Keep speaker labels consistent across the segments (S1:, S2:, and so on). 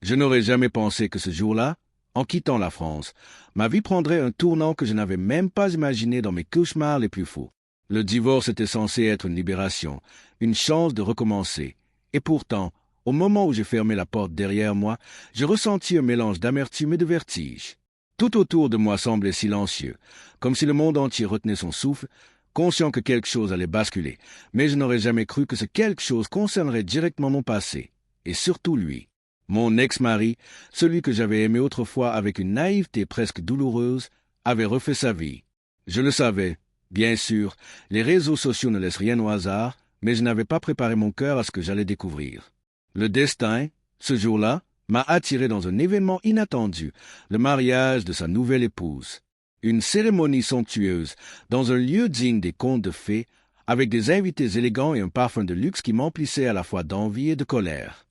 S1: Je n'aurais jamais pensé que ce jour-là, en quittant la France, ma vie prendrait un tournant que je n'avais même pas imaginé dans mes cauchemars les plus fous. Le divorce était censé être une libération, une chance de recommencer. Et pourtant, au moment où j'ai fermé la porte derrière moi, je ressentis un mélange d'amertume et de vertige. Tout autour de moi semblait silencieux, comme si le monde entier retenait son souffle, conscient que quelque chose allait basculer, mais je n'aurais jamais cru que ce quelque chose concernerait directement mon passé, et surtout lui. Mon ex-mari, celui que j'avais aimé autrefois avec une naïveté presque douloureuse, avait refait sa vie. Je le savais, bien sûr, les réseaux sociaux ne laissent rien au hasard, mais je n'avais pas préparé mon cœur à ce que j'allais découvrir. Le destin, ce jour-là, m'a attiré dans un événement inattendu, le mariage de sa nouvelle épouse. Une cérémonie somptueuse, dans un lieu digne des contes de fées, avec des invités élégants et un parfum de luxe qui m'emplissait à la fois d'envie et de colère.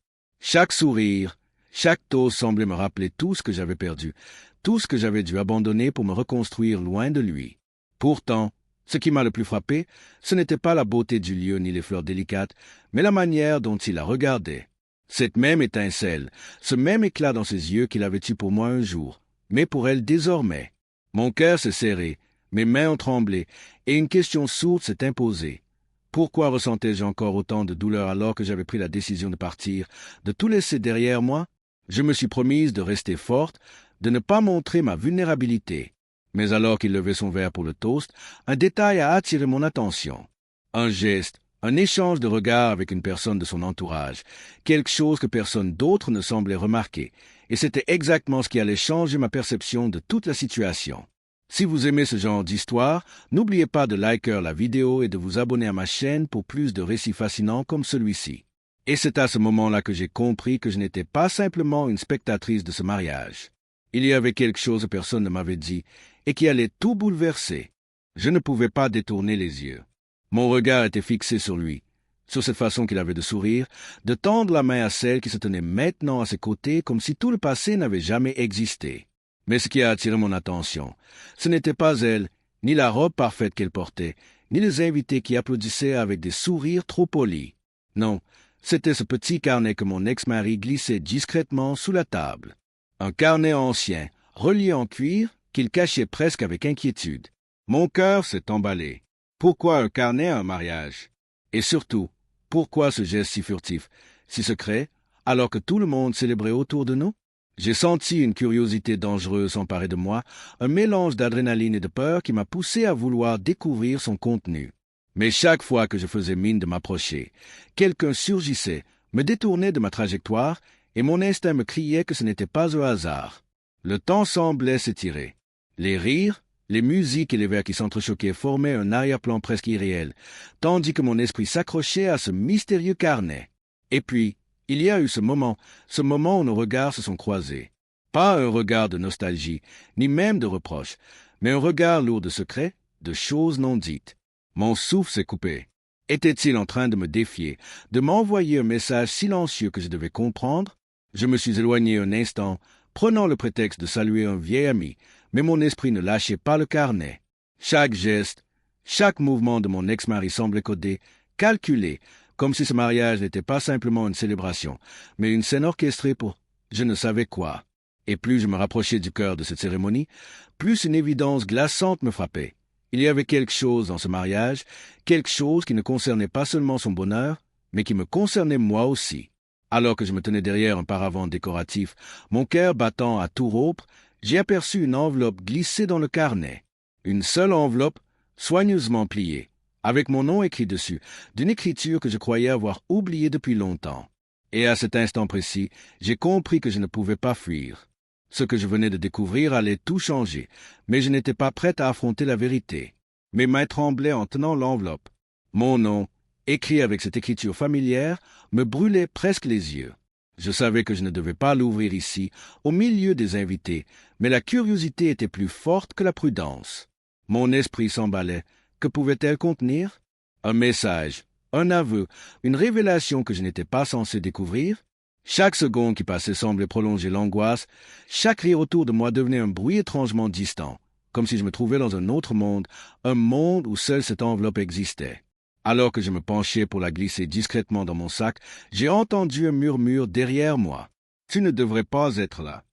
S1: Chaque sourire, chaque toast semblait me rappeler tout ce que j'avais perdu, tout ce que j'avais dû abandonner pour me reconstruire loin de lui. Pourtant, ce qui m'a le plus frappé, ce n'était pas la beauté du lieu ni les fleurs délicates, mais la manière dont il la regardait. Cette même étincelle, ce même éclat dans ses yeux qu'il avait eu pour moi un jour, mais pour elle désormais. Mon cœur s'est serré, mes mains ont tremblé, et une question sourde s'est imposée. Pourquoi ressentais-je encore autant de douleur alors que j'avais pris la décision de partir, de tout laisser derrière moi? Je me suis promise de rester forte, de ne pas montrer ma vulnérabilité. Mais alors qu'il levait son verre pour le toast, un détail a attiré mon attention. Un geste, un échange de regards avec une personne de son entourage, quelque chose que personne d'autre ne semblait remarquer, et c'était exactement ce qui allait changer ma perception de toute la situation. Si vous aimez ce genre d'histoire, n'oubliez pas de liker la vidéo et de vous abonner à ma chaîne pour plus de récits fascinants comme celui-ci. Et c'est à ce moment-là que j'ai compris que je n'étais pas simplement une spectatrice de ce mariage. Il y avait quelque chose que personne ne m'avait dit et qui allait tout bouleverser. Je ne pouvais pas détourner les yeux. Mon regard était fixé sur lui, sur cette façon qu'il avait de sourire, de tendre la main à celle qui se tenait maintenant à ses côtés comme si tout le passé n'avait jamais existé. Mais ce qui a attiré mon attention, ce n'était pas elle, ni la robe parfaite qu'elle portait, ni les invités qui applaudissaient avec des sourires trop polis. Non, c'était ce petit carnet que mon ex-mari glissait discrètement sous la table. Un carnet ancien, relié en cuir, qu'il cachait presque avec inquiétude. Mon cœur s'est emballé. Pourquoi un carnet à un mariage? Et surtout, pourquoi ce geste si furtif, si secret, alors que tout le monde célébrait autour de nous? J'ai senti une curiosité dangereuse s'emparer de moi, un mélange d'adrénaline et de peur qui m'a poussé à vouloir découvrir son contenu. Mais chaque fois que je faisais mine de m'approcher, quelqu'un surgissait, me détournait de ma trajectoire, et mon instinct me criait que ce n'était pas au hasard. Le temps semblait s'étirer. Les rires, les musiques et les vers qui s'entrechoquaient formaient un arrière-plan presque irréel, tandis que mon esprit s'accrochait à ce mystérieux carnet. Et puis, il y a eu ce moment où nos regards se sont croisés. Pas un regard de nostalgie, ni même de reproche, mais un regard lourd de secrets, de choses non dites. Mon souffle s'est coupé. Était-il en train de me défier, de m'envoyer un message silencieux que je devais comprendre? Je me suis éloigné un instant, prenant le prétexte de saluer un vieil ami, mais mon esprit ne lâchait pas le carnet. Chaque geste, chaque mouvement de mon ex-mari semblait codé, calculé, comme si ce mariage n'était pas simplement une célébration, mais une scène orchestrée pour je ne savais quoi. Et plus je me rapprochais du cœur de cette cérémonie, plus une évidence glaçante me frappait. Il y avait quelque chose dans ce mariage, quelque chose qui ne concernait pas seulement son bonheur, mais qui me concernait moi aussi. Alors que je me tenais derrière un paravent décoratif, mon cœur battant à tout rompre, j'ai aperçu une enveloppe glissée dans le carnet. Une seule enveloppe, soigneusement pliée, avec mon nom écrit dessus, d'une écriture que je croyais avoir oubliée depuis longtemps. Et à cet instant précis, j'ai compris que je ne pouvais pas fuir. Ce que je venais de découvrir allait tout changer, mais je n'étais pas prête à affronter la vérité. Mes mains tremblaient en tenant l'enveloppe. Mon nom, écrit avec cette écriture familière, me brûlait presque les yeux. Je savais que je ne devais pas l'ouvrir ici, au milieu des invités, mais la curiosité était plus forte que la prudence. Mon esprit s'emballait. Que pouvait-elle contenir? Un message, un aveu, une révélation que je n'étais pas censé découvrir? Chaque seconde qui passait semblait prolonger l'angoisse, chaque rire autour de moi devenait un bruit étrangement distant, comme si je me trouvais dans un autre monde, un monde où seule cette enveloppe existait. Alors que je me penchais pour la glisser discrètement dans mon sac, j'ai entendu un murmure derrière moi. Tu ne devrais pas être là.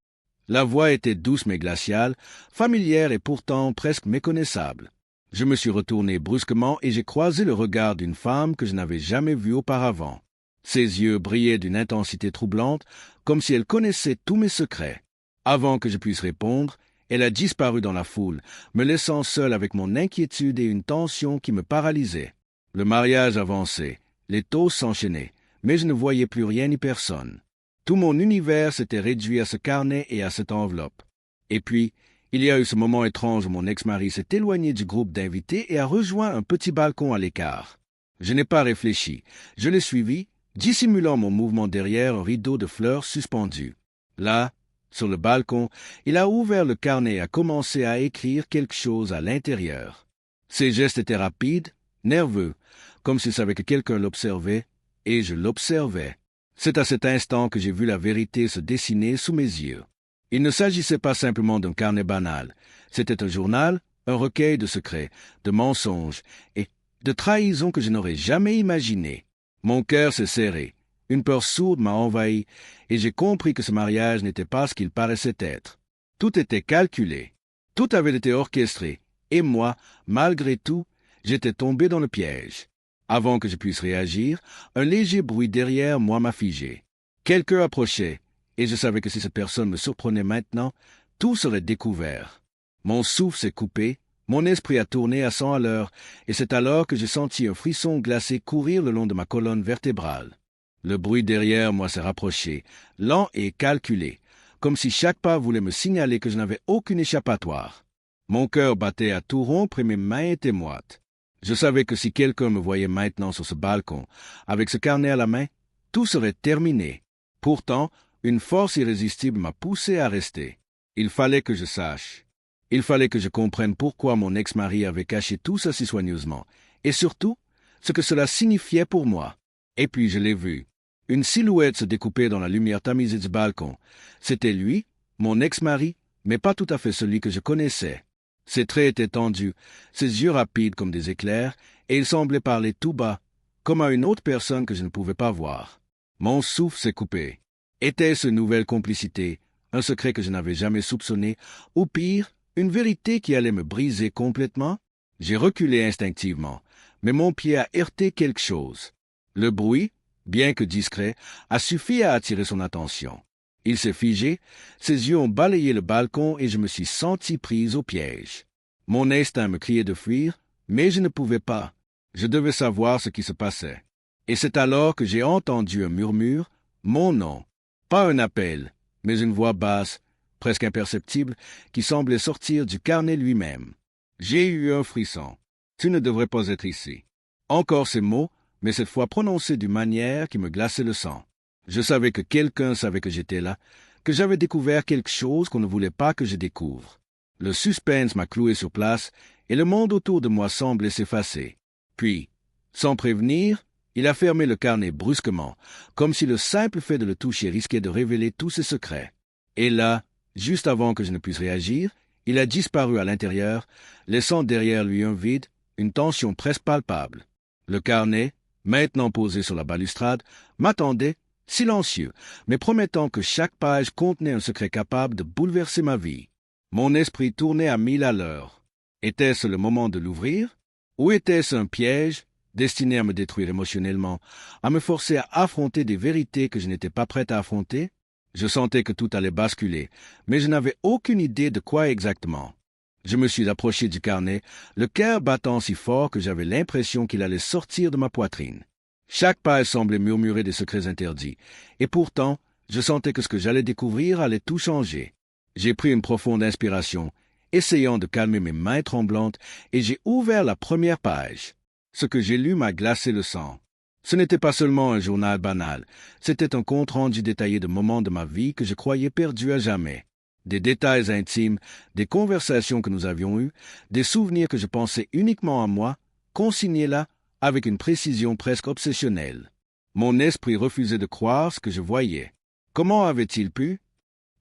S1: La voix était douce mais glaciale, familière et pourtant presque méconnaissable. Je me suis retourné brusquement et j'ai croisé le regard d'une femme que je n'avais jamais vue auparavant. Ses yeux brillaient d'une intensité troublante, comme si elle connaissait tous mes secrets. Avant que je puisse répondre, elle a disparu dans la foule, me laissant seul avec mon inquiétude et une tension qui me paralysait. Le mariage avançait, les toasts s'enchaînaient, mais je ne voyais plus rien ni personne. Tout mon univers s'était réduit à ce carnet et à cette enveloppe. Et puis, il y a eu ce moment étrange où mon ex-mari s'est éloigné du groupe d'invités et a rejoint un petit balcon à l'écart. Je n'ai pas réfléchi. Je l'ai suivi, dissimulant mon mouvement derrière un rideau de fleurs suspendu. Là, sur le balcon, il a ouvert le carnet et a commencé à écrire quelque chose à l'intérieur. Ses gestes étaient rapides, nerveux, comme s'il savait que quelqu'un l'observait, et je l'observais. C'est à cet instant que j'ai vu la vérité se dessiner sous mes yeux. Il ne s'agissait pas simplement d'un carnet banal. C'était un journal, un recueil de secrets, de mensonges et de trahisons que je n'aurais jamais imaginées. Mon cœur s'est serré. Une peur sourde m'a envahi et j'ai compris que ce mariage n'était pas ce qu'il paraissait être. Tout était calculé. Tout avait été orchestré. Et moi, malgré tout, j'étais tombé dans le piège. Avant que je puisse réagir, un léger bruit derrière moi m'a figé. Quelqu'un approchait, et je savais que si cette personne me surprenait maintenant, tout serait découvert. Mon souffle s'est coupé, mon esprit a tourné à 100 à l'heure, et c'est alors que j'ai senti un frisson glacé courir le long de ma colonne vertébrale. Le bruit derrière moi s'est rapproché, lent et calculé, comme si chaque pas voulait me signaler que je n'avais aucune échappatoire. Mon cœur battait à tout rompre et mes mains étaient moites. Je savais que si quelqu'un me voyait maintenant sur ce balcon, avec ce carnet à la main, tout serait terminé. Pourtant, une force irrésistible m'a poussé à rester. Il fallait que je sache. Il fallait que je comprenne pourquoi mon ex-mari avait caché tout ça si soigneusement, et surtout, ce que cela signifiait pour moi. Et puis je l'ai vu. Une silhouette se découpait dans la lumière tamisée du balcon. C'était lui, mon ex-mari, mais pas tout à fait celui que je connaissais. Ses traits étaient tendus, ses yeux rapides comme des éclairs, et il semblait parler tout bas, comme à une autre personne que je ne pouvais pas voir. Mon souffle s'est coupé. Était-ce une nouvelle complicité, un secret que je n'avais jamais soupçonné, ou pire, une vérité qui allait me briser complètement? J'ai reculé instinctivement, mais mon pied a heurté quelque chose. Le bruit, bien que discret, a suffi à attirer son attention. Il s'est figé, ses yeux ont balayé le balcon et je me suis senti prise au piège. Mon instinct me criait de fuir, mais je ne pouvais pas. Je devais savoir ce qui se passait. Et c'est alors que j'ai entendu un murmure, mon nom. Pas un appel, mais une voix basse, presque imperceptible, qui semblait sortir du carnet lui-même. J'ai eu un frisson. Tu ne devrais pas être ici. Encore ces mots, mais cette fois prononcés d'une manière qui me glaçait le sang. Je savais que quelqu'un savait que j'étais là, que j'avais découvert quelque chose qu'on ne voulait pas que je découvre. Le suspense m'a cloué sur place, et le monde autour de moi semblait s'effacer. Puis, sans prévenir, il a fermé le carnet brusquement, comme si le simple fait de le toucher risquait de révéler tous ses secrets. Et là, juste avant que je ne puisse réagir, il a disparu à l'intérieur, laissant derrière lui un vide, une tension presque palpable. Le carnet, maintenant posé sur la balustrade, m'attendait, silencieux, mais promettant que chaque page contenait un secret capable de bouleverser ma vie. Mon esprit tournait à 1000 à l'heure. Était-ce le moment de l'ouvrir? Ou était-ce un piège, destiné à me détruire émotionnellement, à me forcer à affronter des vérités que je n'étais pas prête à affronter? Je sentais que tout allait basculer, mais je n'avais aucune idée de quoi exactement. Je me suis approché du carnet, le cœur battant si fort que j'avais l'impression qu'il allait sortir de ma poitrine. Chaque page semblait murmurer des secrets interdits, et pourtant, je sentais que ce que j'allais découvrir allait tout changer. J'ai pris une profonde inspiration, essayant de calmer mes mains tremblantes, et j'ai ouvert la première page. Ce que j'ai lu m'a glacé le sang. Ce n'était pas seulement un journal banal, c'était un compte-rendu détaillé de moments de ma vie que je croyais perdus à jamais. Des détails intimes, des conversations que nous avions eues, des souvenirs que je pensais uniquement à moi, consignés là, avec une précision presque obsessionnelle. Mon esprit refusait de croire ce que je voyais. Comment avait-il pu?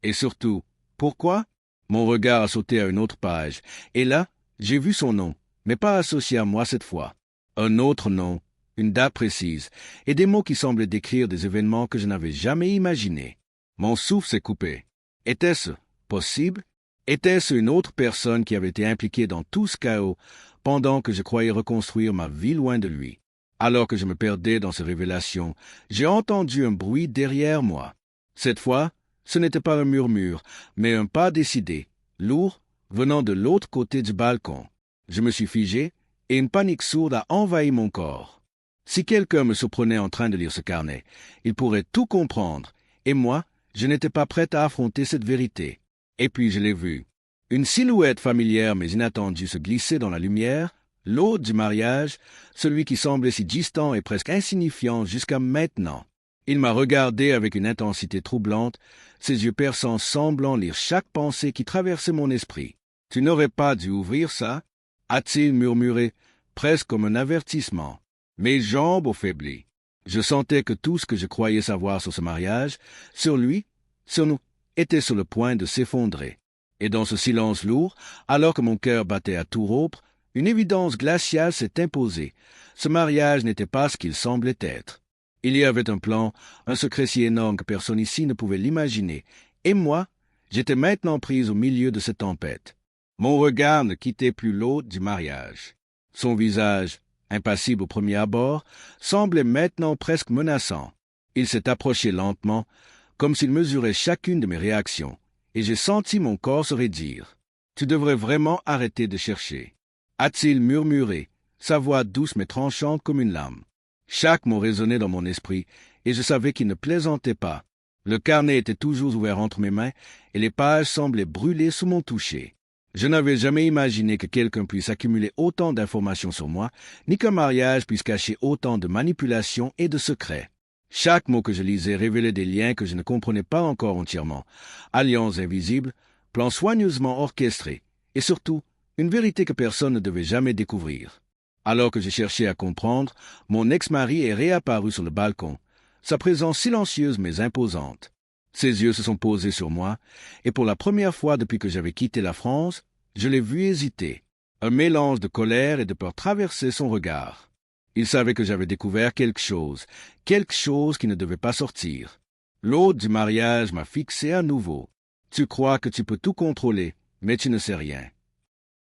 S1: Et surtout, pourquoi? Mon regard a sauté à une autre page, et là, j'ai vu son nom, mais pas associé à moi cette fois. Un autre nom, une date précise, et des mots qui semblaient décrire des événements que je n'avais jamais imaginés. Mon souffle s'est coupé. Était-ce possible? Était-ce une autre personne qui avait été impliquée dans tout ce chaos pendant que je croyais reconstruire ma vie loin de lui? Alors que je me perdais dans ces révélations, j'ai entendu un bruit derrière moi. Cette fois, ce n'était pas un murmure, mais un pas décidé, lourd, venant de l'autre côté du balcon. Je me suis figé, et une panique sourde a envahi mon corps. Si quelqu'un me surprenait en train de lire ce carnet, il pourrait tout comprendre, et moi, je n'étais pas prêt à affronter cette vérité. Et puis je l'ai vu. Une silhouette familière mais inattendue se glissait dans la lumière, l'hôte du mariage, celui qui semblait si distant et presque insignifiant jusqu'à maintenant. Il m'a regardé avec une intensité troublante, ses yeux perçants semblant lire chaque pensée qui traversait mon esprit. « Tu n'aurais pas dû ouvrir ça » a-t-il murmuré, presque comme un avertissement. Mes jambes ont faibli. Je sentais que tout ce que je croyais savoir sur ce mariage, sur lui, sur nous, était sur le point de s'effondrer. Et dans ce silence lourd, alors que mon cœur battait à tout rompre, une évidence glaciale s'est imposée. Ce mariage n'était pas ce qu'il semblait être. Il y avait un plan, un secret si énorme que personne ici ne pouvait l'imaginer. Et moi, j'étais maintenant prise au milieu de cette tempête. Mon regard ne quittait plus l'hôte du mariage. Son visage, impassible au premier abord, semblait maintenant presque menaçant. Il s'est approché lentement, comme s'il mesurait chacune de mes réactions, et j'ai senti mon corps se raidir. « Tu devrais vraiment arrêter de chercher. » a-t-il murmuré, sa voix douce mais tranchante comme une lame. Chaque mot résonnait dans mon esprit, et je savais qu'il ne plaisantait pas. Le carnet était toujours ouvert entre mes mains, et les pages semblaient brûler sous mon toucher. Je n'avais jamais imaginé que quelqu'un puisse accumuler autant d'informations sur moi, ni qu'un mariage puisse cacher autant de manipulations et de secrets. Chaque mot que je lisais révélait des liens que je ne comprenais pas encore entièrement, alliances invisibles, plans soigneusement orchestrés, et surtout, une vérité que personne ne devait jamais découvrir. Alors que je cherchais à comprendre, mon ex-mari est réapparu sur le balcon, sa présence silencieuse mais imposante. Ses yeux se sont posés sur moi, et pour la première fois depuis que j'avais quitté la France, je l'ai vu hésiter. Un mélange de colère et de peur traversait son regard. Il savait que j'avais découvert quelque chose qui ne devait pas sortir. L'hôte du mariage m'a fixé à nouveau. Tu crois que tu peux tout contrôler, mais tu ne sais rien.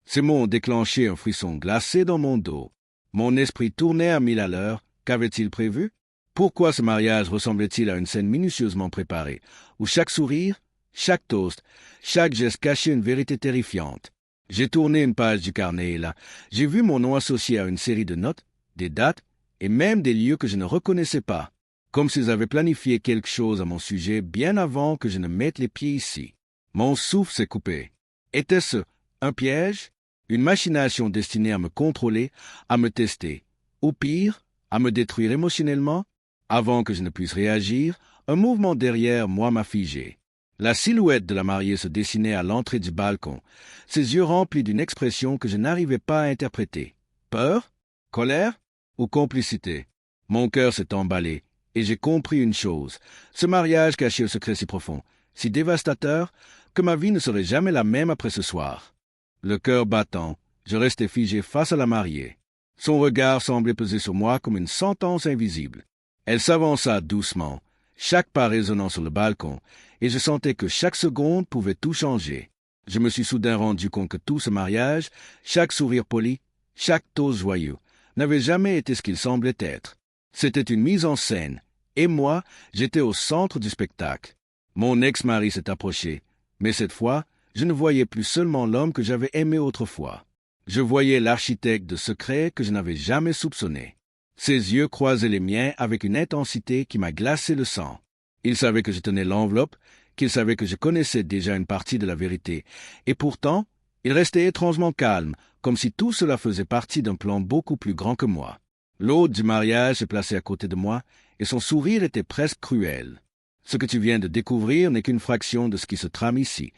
S1: Ces mots ont déclenché un frisson glacé dans mon dos. Mon esprit tournait à 1000 à l'heure. Qu'avait-il prévu? Pourquoi ce mariage ressemblait-il à une scène minutieusement préparée, où chaque sourire, chaque toast, chaque geste cachait une vérité terrifiante? J'ai tourné une page du carnet et là, j'ai vu mon nom associé à une série de notes, des dates et même des lieux que je ne reconnaissais pas, comme s'ils avaient planifié quelque chose à mon sujet bien avant que je ne mette les pieds ici. Mon souffle s'est coupé. Était-ce un piège? Une machination destinée à me contrôler, à me tester, ou pire, à me détruire émotionnellement? Avant que je ne puisse réagir, un mouvement derrière moi m'a figé. La silhouette de la mariée se dessinait à l'entrée du balcon, ses yeux remplis d'une expression que je n'arrivais pas à interpréter. Peur? Colère? Ou complicité? Mon cœur s'est emballé, et j'ai compris une chose. Ce mariage cachait un secret si profond, si dévastateur, que ma vie ne serait jamais la même après ce soir. Le cœur battant, je restais figé face à la mariée. Son regard semblait peser sur moi comme une sentence invisible. Elle s'avança doucement, chaque pas résonnant sur le balcon, et je sentais que chaque seconde pouvait tout changer. Je me suis soudain rendu compte que tout ce mariage, chaque sourire poli, chaque toast joyeux, n'avait jamais été ce qu'il semblait être. C'était une mise en scène, et moi, j'étais au centre du spectacle. Mon ex-mari s'est approché, mais cette fois, je ne voyais plus seulement l'homme que j'avais aimé autrefois. Je voyais l'architecte de secrets que je n'avais jamais soupçonné. Ses yeux croisaient les miens avec une intensité qui m'a glacé le sang. Il savait que je tenais l'enveloppe, qu'il savait que je connaissais déjà une partie de la vérité, et pourtant, il restait étrangement calme, comme si tout cela faisait partie d'un plan beaucoup plus grand que moi. L'hôte du mariage se plaçait à côté de moi, et son sourire était presque cruel. « Ce que tu viens de découvrir n'est qu'une fraction de ce qui se trame ici. »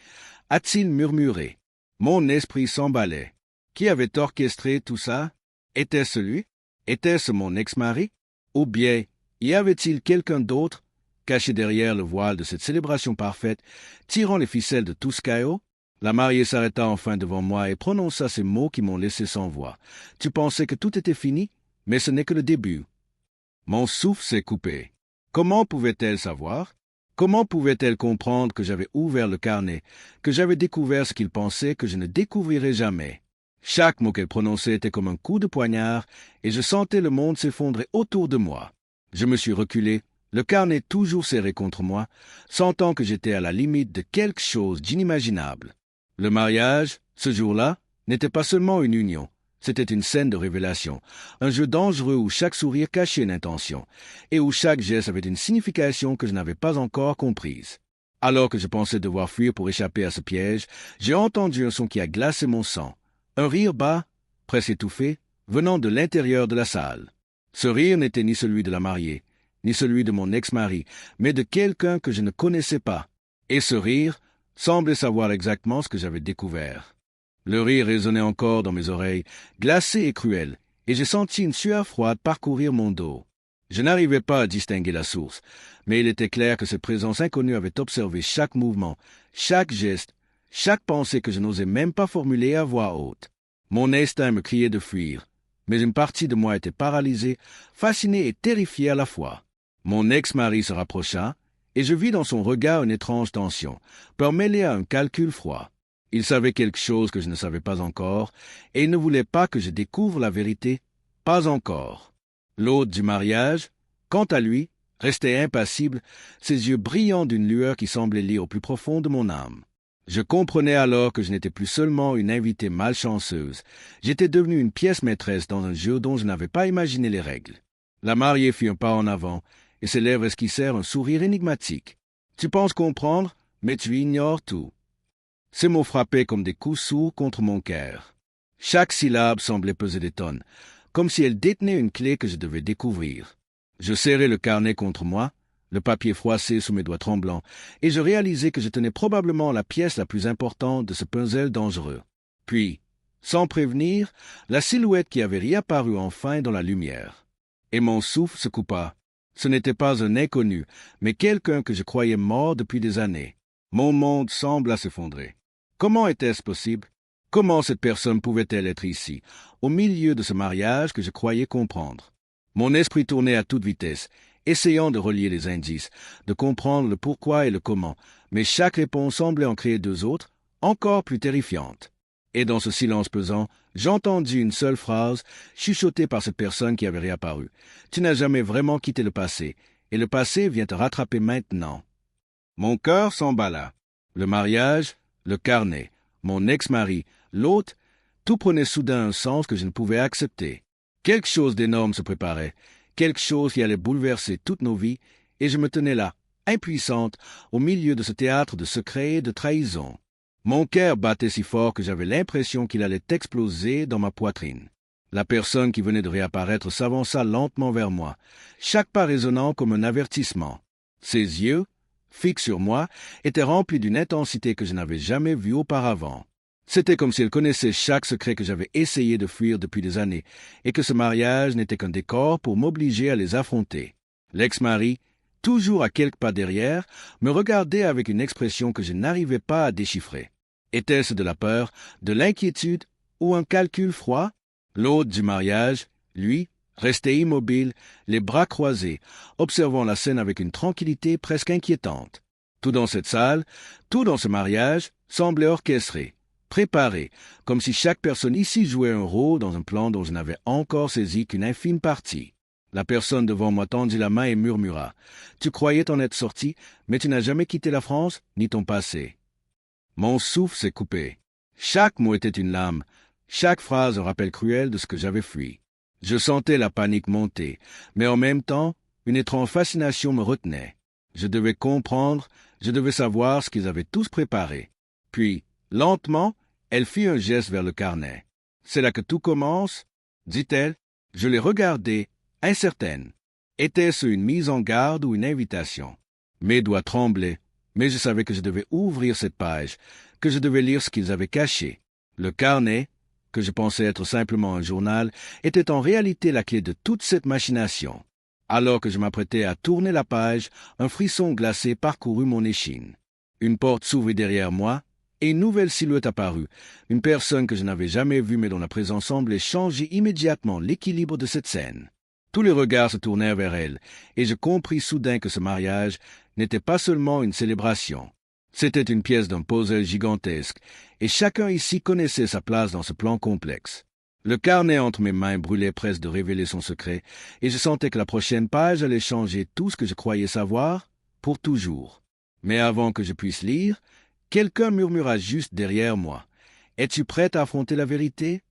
S1: a-t-il murmuré. Mon esprit s'emballait. Qui avait orchestré tout ça? Était-ce lui? Était-ce mon ex-mari? Ou bien y avait-il quelqu'un d'autre, caché derrière le voile de cette célébration parfaite, tirant les ficelles de tout ce chaos? La mariée s'arrêta enfin devant moi et prononça ces mots qui m'ont laissé sans voix. « Tu pensais que tout était fini, mais ce n'est que le début. » Mon souffle s'est coupé. Comment pouvait-elle savoir? Comment pouvait-elle comprendre que j'avais ouvert le carnet, que j'avais découvert ce qu'il pensait que je ne découvrirais jamais? Chaque mot qu'elle prononçait était comme un coup de poignard, et je sentais le monde s'effondrer autour de moi. Je me suis reculé, le carnet toujours serré contre moi, sentant que j'étais à la limite de quelque chose d'inimaginable. Le mariage, ce jour-là, n'était pas seulement une union, c'était une scène de révélation, un jeu dangereux où chaque sourire cachait une intention, et où chaque geste avait une signification que je n'avais pas encore comprise. Alors que je pensais devoir fuir pour échapper à ce piège, j'ai entendu un son qui a glacé mon sang. Un rire bas, presque étouffé, venant de l'intérieur de la salle. Ce rire n'était ni celui de la mariée, ni celui de mon ex-mari, mais de quelqu'un que je ne connaissais pas. Et ce rire semblait savoir exactement ce que j'avais découvert. Le rire résonnait encore dans mes oreilles, glacé et cruel, et j'ai senti une sueur froide parcourir mon dos. Je n'arrivais pas à distinguer la source, mais il était clair que cette présence inconnue avait observé chaque mouvement, chaque geste, chaque pensée que je n'osais même pas formuler à voix haute. Mon instinct me criait de fuir, mais une partie de moi était paralysée, fascinée et terrifiée à la fois. Mon ex-mari se rapprocha, et je vis dans son regard une étrange tension, peur mêlée à un calcul froid. Il savait quelque chose que je ne savais pas encore, et il ne voulait pas que je découvre la vérité, pas encore. L'hôte du mariage, quant à lui, restait impassible, ses yeux brillants d'une lueur qui semblait lire au plus profond de mon âme. Je comprenais alors que je n'étais plus seulement une invitée malchanceuse, j'étais devenue une pièce maîtresse dans un jeu dont je n'avais pas imaginé les règles. La mariée fit un pas en avant, et ses lèvres esquissèrent un sourire énigmatique. « Tu penses comprendre, mais tu ignores tout. » Ces mots frappaient comme des coups sourds contre mon cœur. Chaque syllabe semblait peser des tonnes, comme si elle détenait une clé que je devais découvrir. Je serrai le carnet contre moi, le papier froissé sous mes doigts tremblants, et je réalisai que je tenais probablement la pièce la plus importante de ce puzzle dangereux. Puis, sans prévenir, la silhouette qui avait réapparu enfin dans la lumière. Et mon souffle se coupa. Ce n'était pas un inconnu, mais quelqu'un que je croyais mort depuis des années. Mon monde sembla s'effondrer. Comment était-ce possible? Comment cette personne pouvait-elle être ici, au milieu de ce mariage que je croyais comprendre? Mon esprit tournait à toute vitesse, essayant de relier les indices, de comprendre le pourquoi et le comment, mais chaque réponse semblait en créer deux autres, encore plus terrifiantes. Et dans ce silence pesant, j'entendis une seule phrase, chuchotée par cette personne qui avait réapparu. « Tu n'as jamais vraiment quitté le passé, et le passé vient te rattraper maintenant. » Mon cœur s'emballa. Le mariage, le carnet, mon ex-mari, l'hôte, tout prenait soudain un sens que je ne pouvais accepter. Quelque chose d'énorme se préparait, quelque chose qui allait bouleverser toutes nos vies, et je me tenais là, impuissante, au milieu de ce théâtre de secrets et de trahisons. Mon cœur battait si fort que j'avais l'impression qu'il allait exploser dans ma poitrine. La personne qui venait de réapparaître s'avança lentement vers moi, chaque pas résonnant comme un avertissement. Ses yeux, fixes sur moi, étaient remplis d'une intensité que je n'avais jamais vue auparavant. C'était comme si elle connaissait chaque secret que j'avais essayé de fuir depuis des années, et que ce mariage n'était qu'un décor pour m'obliger à les affronter. L'ex-mari, toujours à quelques pas derrière, me regardait avec une expression que je n'arrivais pas à déchiffrer. Était-ce de la peur, de l'inquiétude ou un calcul froid? L'hôte du mariage, lui, restait immobile, les bras croisés, observant la scène avec une tranquillité presque inquiétante. Tout dans cette salle, tout dans ce mariage, semblait orchestré, préparé, comme si chaque personne ici jouait un rôle dans un plan dont je n'avais encore saisi qu'une infime partie. La personne devant moi tendit la main et murmura « Tu croyais t'en être sorti, mais tu n'as jamais quitté la France, ni ton passé. » Mon souffle s'est coupé. Chaque mot était une lame, chaque phrase un rappel cruel de ce que j'avais fui. Je sentais la panique monter, mais en même temps, une étrange fascination me retenait. Je devais comprendre, je devais savoir ce qu'ils avaient tous préparé. Puis, lentement, elle fit un geste vers le carnet. « C'est là que tout commence ?» dit-elle. Je l'ai regardée, incertaine. Était-ce une mise en garde ou une invitation? Mes doigts tremblaient, mais je savais que je devais ouvrir cette page, que je devais lire ce qu'ils avaient caché. Le carnet, que je pensais être simplement un journal, était en réalité la clé de toute cette machination. Alors que je m'apprêtais à tourner la page, un frisson glacé parcourut mon échine. Une porte s'ouvrit derrière moi, et une nouvelle silhouette apparut, une personne que je n'avais jamais vue mais dont la présence semblait changer immédiatement l'équilibre de cette scène. Tous les regards se tournèrent vers elle, et je compris soudain que ce mariage, n'était pas seulement une célébration. C'était une pièce d'un puzzle gigantesque, et chacun ici connaissait sa place dans ce plan complexe. Le carnet entre mes mains brûlait presque de révéler son secret, et je sentais que la prochaine page allait changer tout ce que je croyais savoir, pour toujours. Mais avant que je puisse lire, quelqu'un murmura juste derrière moi. « Es-tu prête à affronter la vérité ?»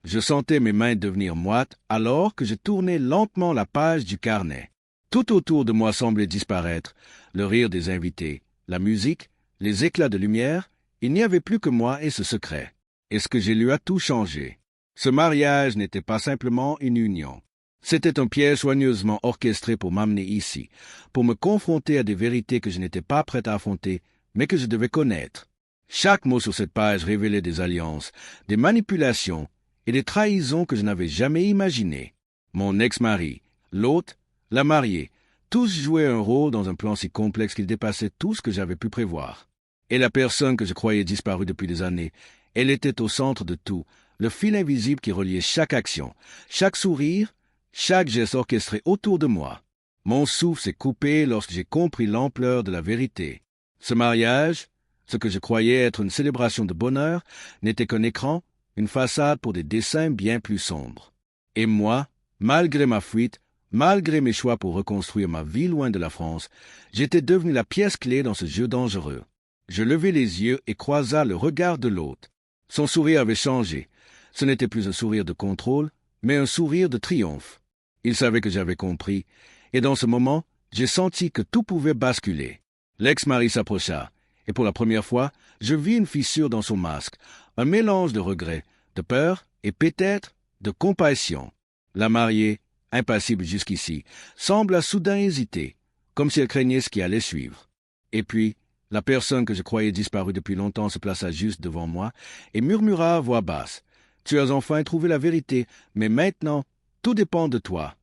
S1: Je sentais mes mains devenir moites alors que je tournais lentement la page du carnet. Tout autour de moi semblait disparaître, le rire des invités, la musique, les éclats de lumière. Il n'y avait plus que moi et ce secret. Et ce que j'ai lu a tout changé. Ce mariage n'était pas simplement une union. C'était un piège soigneusement orchestré pour m'amener ici, pour me confronter à des vérités que je n'étais pas prêt à affronter, mais que je devais connaître. Chaque mot sur cette page révélait des alliances, des manipulations et des trahisons que je n'avais jamais imaginées. Mon ex-mari, l'autre, la mariée, tous jouaient un rôle dans un plan si complexe qu'il dépassait tout ce que j'avais pu prévoir. Et la personne que je croyais disparue depuis des années, elle était au centre de tout, le fil invisible qui reliait chaque action, chaque sourire, chaque geste orchestré autour de moi. Mon souffle s'est coupé lorsque j'ai compris l'ampleur de la vérité. Ce mariage, ce que je croyais être une célébration de bonheur, n'était qu'un écran, une façade pour des desseins bien plus sombres. Et moi, malgré ma fuite, malgré mes choix pour reconstruire ma vie loin de la France, j'étais devenu la pièce clé dans ce jeu dangereux. Je levai les yeux et croisa le regard de l'autre. Son sourire avait changé. Ce n'était plus un sourire de contrôle, mais un sourire de triomphe. Il savait que j'avais compris, et dans ce moment, j'ai senti que tout pouvait basculer. L'ex-mari s'approcha, et pour la première fois, je vis une fissure dans son masque, un mélange de regret, de peur et peut-être de compassion. La mariée, impassible jusqu'ici, sembla soudain hésiter, comme si elle craignait ce qui allait suivre. Et puis, la personne que je croyais disparue depuis longtemps se plaça juste devant moi et murmura à voix basse. « Tu as enfin trouvé la vérité, mais maintenant, tout dépend de toi. »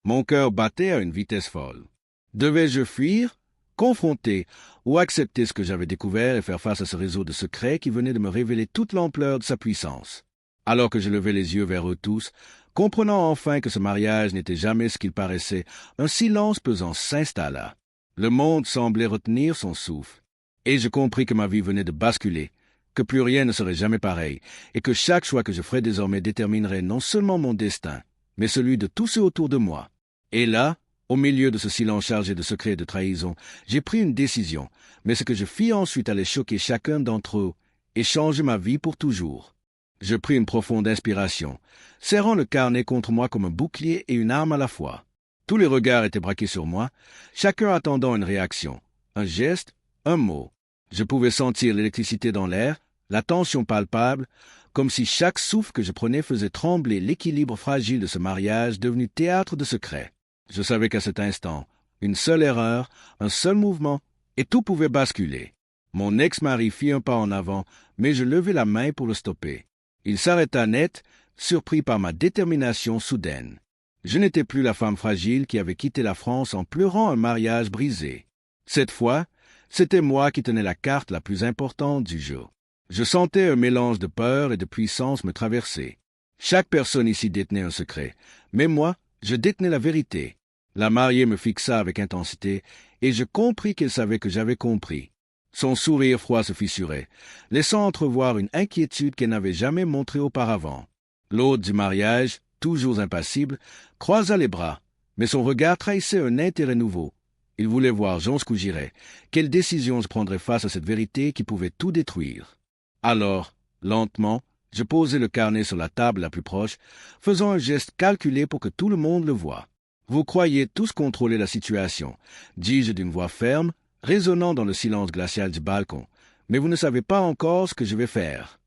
S1: Mon cœur battait à une vitesse folle. Devais-je fuir, confronter ou accepter ce que j'avais découvert et faire face à ce réseau de secrets qui venait de me révéler toute l'ampleur de sa puissance? Alors que je levais les yeux vers eux tous, comprenant enfin que ce mariage n'était jamais ce qu'il paraissait, un silence pesant s'installa. Le monde semblait retenir son souffle. Et je compris que ma vie venait de basculer, que plus rien ne serait jamais pareil, et que chaque choix que je ferais désormais déterminerait non seulement mon destin, mais celui de tous ceux autour de moi. Et là, au milieu de ce silence chargé de secrets et de trahison, j'ai pris une décision, mais ce que je fis ensuite allait choquer chacun d'entre eux et changer ma vie pour toujours. Je pris une profonde inspiration, serrant le carnet contre moi comme un bouclier et une arme à la fois. Tous les regards étaient braqués sur moi, chacun attendant une réaction, un geste, un mot. Je pouvais sentir l'électricité dans l'air, la tension palpable, comme si chaque souffle que je prenais faisait trembler l'équilibre fragile de ce mariage devenu théâtre de secrets. Je savais qu'à cet instant, une seule erreur, un seul mouvement, et tout pouvait basculer. Mon ex-mari fit un pas en avant, mais je levai la main pour le stopper. Il s'arrêta net, surpris par ma détermination soudaine. Je n'étais plus la femme fragile qui avait quitté la France en pleurant un mariage brisé. Cette fois, c'était moi qui tenais la carte la plus importante du jeu. Je sentais un mélange de peur et de puissance me traverser. Chaque personne ici détenait un secret, mais moi, je détenais la vérité. La mariée me fixa avec intensité, et je compris qu'elle savait que j'avais compris. Son sourire froid se fissurait, laissant entrevoir une inquiétude qu'elle n'avait jamais montrée auparavant. L'hôte du mariage, toujours impassible, croisa les bras, mais son regard trahissait un intérêt nouveau. Il voulait voir jusqu'où j'irais, quelle décision je prendrais face à cette vérité qui pouvait tout détruire. Alors, lentement, je posai le carnet sur la table la plus proche, faisant un geste calculé pour que tout le monde le voie. « Vous croyez tous contrôler la situation, » dis-je d'une voix ferme, résonnant dans le silence glacial du balcon, « mais vous ne savez pas encore ce que je vais faire. »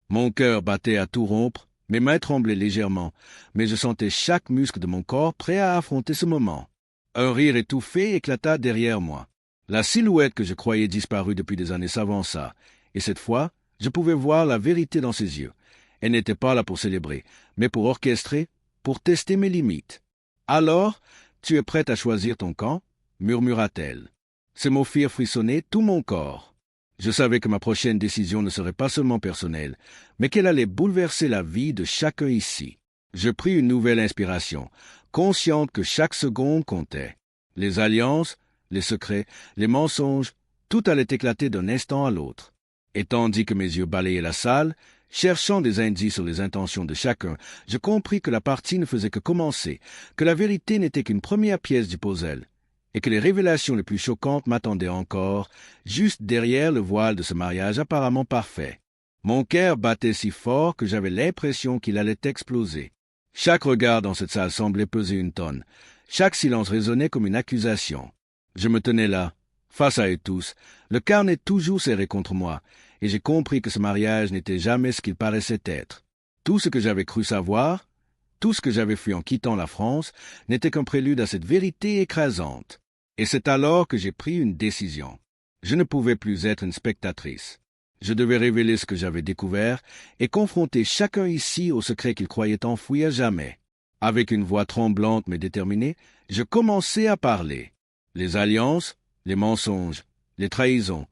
S1: Mon cœur battait à tout rompre, mes mains tremblaient légèrement, mais je sentais chaque muscle de mon corps prêt à affronter ce moment. Un rire étouffé éclata derrière moi. La silhouette que je croyais disparue depuis des années s'avança, et cette fois, je pouvais voir la vérité dans ses yeux. Elle n'était pas là pour célébrer, mais pour orchestrer, pour tester mes limites. « Alors, tu es prête à choisir ton camp ?» murmura-t-elle. Ces mots firent frissonner tout mon corps. Je savais que ma prochaine décision ne serait pas seulement personnelle, mais qu'elle allait bouleverser la vie de chacun ici. Je pris une nouvelle inspiration, consciente que chaque seconde comptait. Les alliances, les secrets, les mensonges, tout allait éclater d'un instant à l'autre. Et tandis que mes yeux balayaient la salle, cherchant des indices sur les intentions de chacun, je compris que la partie ne faisait que commencer, que la vérité n'était qu'une première pièce du puzzle, et que les révélations les plus choquantes m'attendaient encore, juste derrière le voile de ce mariage apparemment parfait. Mon cœur battait si fort que j'avais l'impression qu'il allait exploser. Chaque regard dans cette salle semblait peser une tonne. Chaque silence résonnait comme une accusation. Je me tenais là, face à eux tous, le carnet toujours serré contre moi, et j'ai compris que ce mariage n'était jamais ce qu'il paraissait être. Tout ce que j'avais cru savoir, tout ce que j'avais fui en quittant la France, n'était qu'un prélude à cette vérité écrasante. Et c'est alors que j'ai pris une décision. Je ne pouvais plus être une spectatrice. Je devais révéler ce que j'avais découvert et confronter chacun ici au secret qu'il croyait enfoui à jamais. Avec une voix tremblante mais déterminée, je commençai à parler. Les alliances, les mensonges, les trahisons,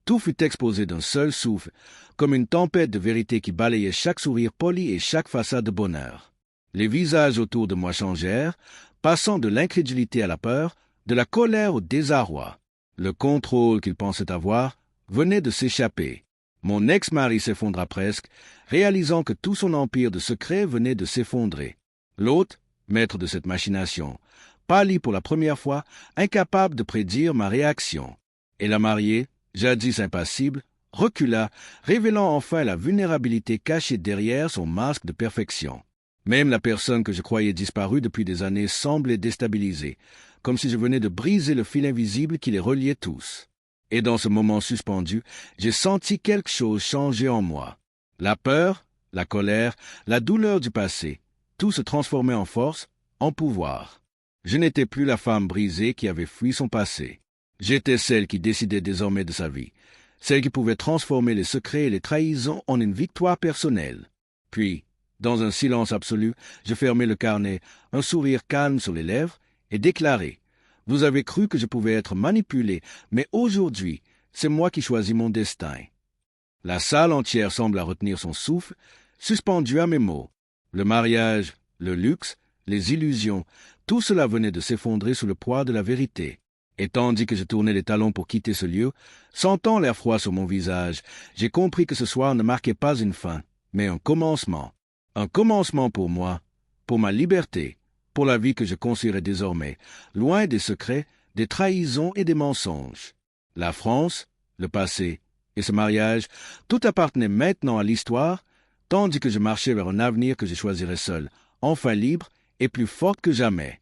S1: tout fut exposé d'un seul souffle, comme une tempête de vérité qui balayait chaque sourire poli et chaque façade de bonheur. Les visages autour de moi changèrent, passant de l'incrédulité à la peur, de la colère au désarroi. Le contrôle qu'ils pensaient avoir venait de s'échapper. Mon ex-mari s'effondra presque, réalisant que tout son empire de secrets venait de s'effondrer. L'autre, maître de cette machination, pâlit pour la première fois, incapable de prédire ma réaction. Et la mariée, jadis impassible, recula, révélant enfin la vulnérabilité cachée derrière son masque de perfection. Même la personne que je croyais disparue depuis des années semblait déstabilisée, comme si je venais de briser le fil invisible qui les reliait tous. Et dans ce moment suspendu, j'ai senti quelque chose changer en moi. La peur, la colère, la douleur du passé, tout se transformait en force, en pouvoir. Je n'étais plus la femme brisée qui avait fui son passé. J'étais celle qui décidait désormais de sa vie, celle qui pouvait transformer les secrets et les trahisons en une victoire personnelle. Puis, dans un silence absolu, je fermai le carnet, un sourire calme sur les lèvres, et déclarai « Vous avez cru que je pouvais être manipulé, mais aujourd'hui, c'est moi qui choisis mon destin. » La salle entière sembla retenir son souffle, suspendu à mes mots. Le mariage, le luxe, les illusions, tout cela venait de s'effondrer sous le poids de la vérité. Et tandis que je tournais les talons pour quitter ce lieu, sentant l'air froid sur mon visage, j'ai compris que ce soir ne marquait pas une fin, mais un commencement. Un commencement pour moi, pour ma liberté, pour la vie que je construirais désormais, loin des secrets, des trahisons et des mensonges. La France, le passé et ce mariage, tout appartenait maintenant à l'histoire, tandis que je marchais vers un avenir que je choisirais seul, enfin libre et plus forte que jamais.